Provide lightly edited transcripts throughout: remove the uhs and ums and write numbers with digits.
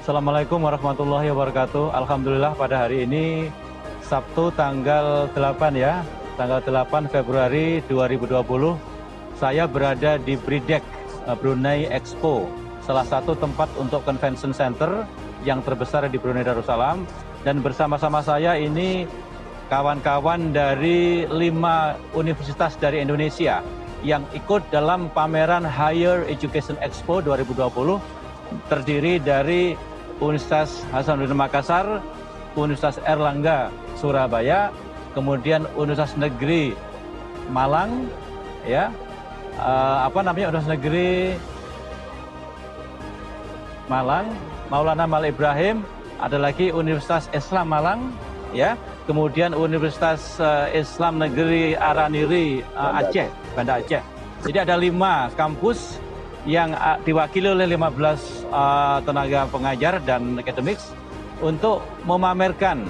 Assalamualaikum warahmatullahi wabarakatuh. Alhamdulillah pada hari ini Sabtu tanggal 8 ya, tanggal 8 Februari 2020, saya berada di Bridek Brunei Expo, salah satu tempat untuk convention center yang terbesar di Brunei Darussalam. Dan bersama-sama saya ini kawan-kawan dari 5 universitas dari Indonesia yang ikut dalam pameran Higher Education Expo 2020, terdiri dari Universitas Hasanuddin Makassar, Universitas Airlangga Surabaya, kemudian Universitas Negeri Malang, ya, Universitas Negeri Malang, Maulana Malik Ibrahim, ada lagi Universitas Islam Malang, ya, kemudian Universitas Islam Negeri Araniri Aceh, Banda Aceh. Jadi ada 5 kampus yang diwakili oleh 15 tenaga pengajar dan akademik untuk memamerkan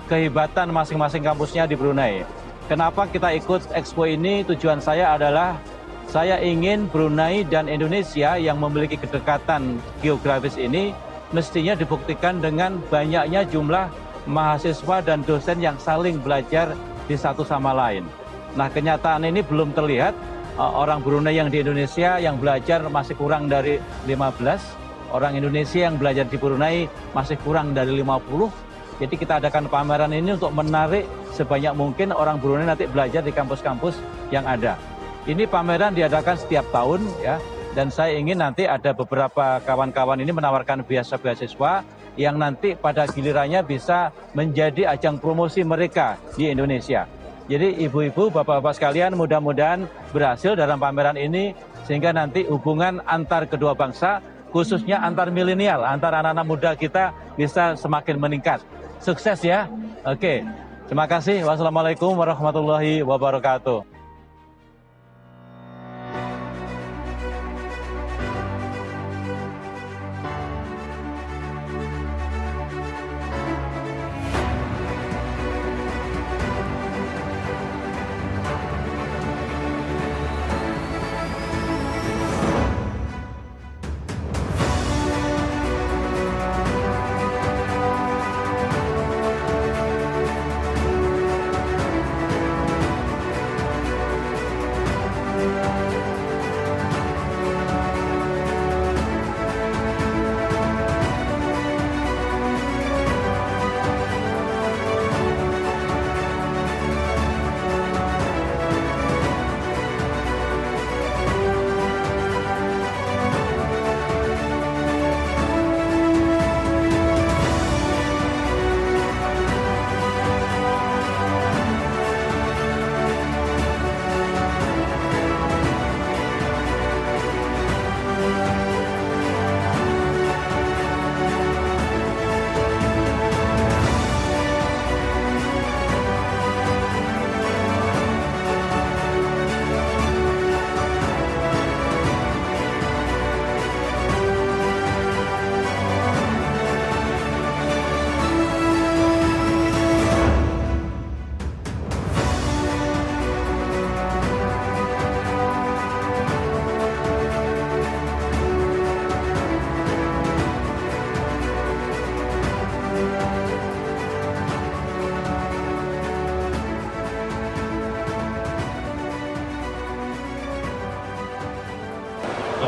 kehebatan masing-masing kampusnya di Brunei. Kenapa kita ikut expo ini? Tujuan saya adalah saya ingin Brunei dan Indonesia yang memiliki kedekatan geografis ini mestinya dibuktikan dengan banyaknya jumlah mahasiswa dan dosen yang saling belajar di satu sama lain. Nah, kenyataan ini belum terlihat. Orang Brunei yang di Indonesia yang belajar masih kurang dari 15, orang Indonesia yang belajar di Brunei masih kurang dari 50. Jadi kita adakan pameran ini untuk menarik sebanyak mungkin orang Brunei nanti belajar di kampus-kampus yang ada. Ini pameran diadakan setiap tahun ya, dan saya ingin nanti ada beberapa kawan-kawan ini menawarkan beasiswa yang nanti pada gilirannya bisa menjadi ajang promosi mereka di Indonesia. Jadi ibu-ibu, bapak-bapak sekalian, mudah-mudahan berhasil dalam pameran ini sehingga nanti hubungan antar kedua bangsa, khususnya antar milenial, antar anak-anak muda kita bisa semakin meningkat. Sukses ya. Oke. Terima kasih. Wassalamualaikum warahmatullahi wabarakatuh.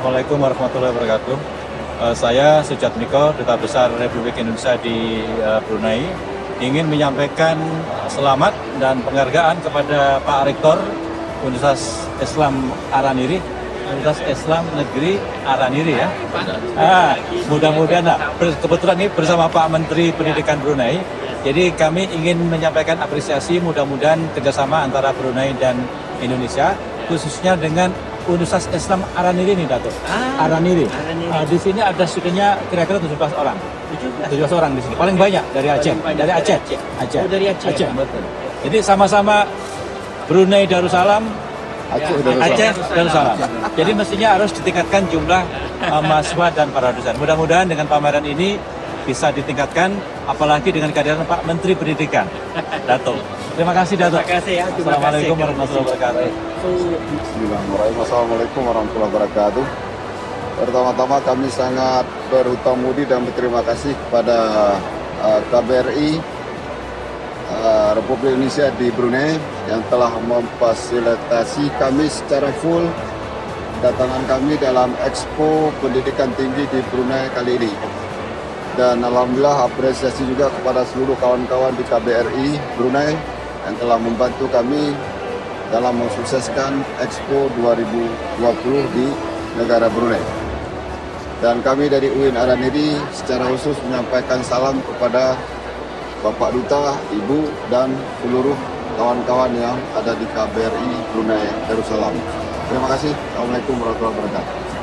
Assalamualaikum warahmatullahi wabarakatuh. Saya Sujatmiko, Duta Besar Republik Indonesia di Brunei, ingin menyampaikan selamat dan penghargaan kepada Pak Rektor Universitas Islam Araniri, Universitas Islam Negeri Araniri ya. Mudah-mudahan kebetulan ini bersama Pak Menteri Pendidikan Brunei. Jadi kami ingin menyampaikan apresiasi, mudah-mudahan kerjasama antara Brunei dan Indonesia, khususnya dengan Universitas Islam Araniri ini, Dato. Araniri. Di sini ada studennya kira-kira 17 orang. 17 orang di sini. Paling banyak dari Aceh. Dari Aceh. Aceh. Oh, dari Aceh. Aceh. Betul. Jadi sama-sama Brunei Darussalam, Aceh Darussalam. Jadi mestinya harus ditingkatkan jumlah mahasiswa dan para dosen. Mudah-mudahan dengan pameran ini bisa ditingkatkan, apalagi dengan kehadiran Pak Menteri Pendidikan, Dato. Terima kasih, Dato. Terima kasih ya. Assalamualaikum warahmatullahi wabarakatuh. Bismillahirrahmanirrahim. Assalamualaikum warahmatullahi wabarakatuh. Pertama-tama kami sangat berhutang budi dan berterima kasih kepada KBRI Republik Indonesia di Brunei yang telah memfasilitasi kami secara full kedatangan kami dalam Expo Pendidikan Tinggi di Brunei kali ini. Dan alhamdulillah apresiasi juga kepada seluruh kawan-kawan di KBRI Brunei yang telah membantu kami dalam mensukseskan Expo 2020 di negara Brunei. Dan kami dari UIN Araniri secara khusus menyampaikan salam kepada Bapak Duta, Ibu, dan seluruh kawan-kawan yang ada di KBRI Brunei Darussalam. Terima kasih. Assalamualaikum warahmatullahi wabarakatuh.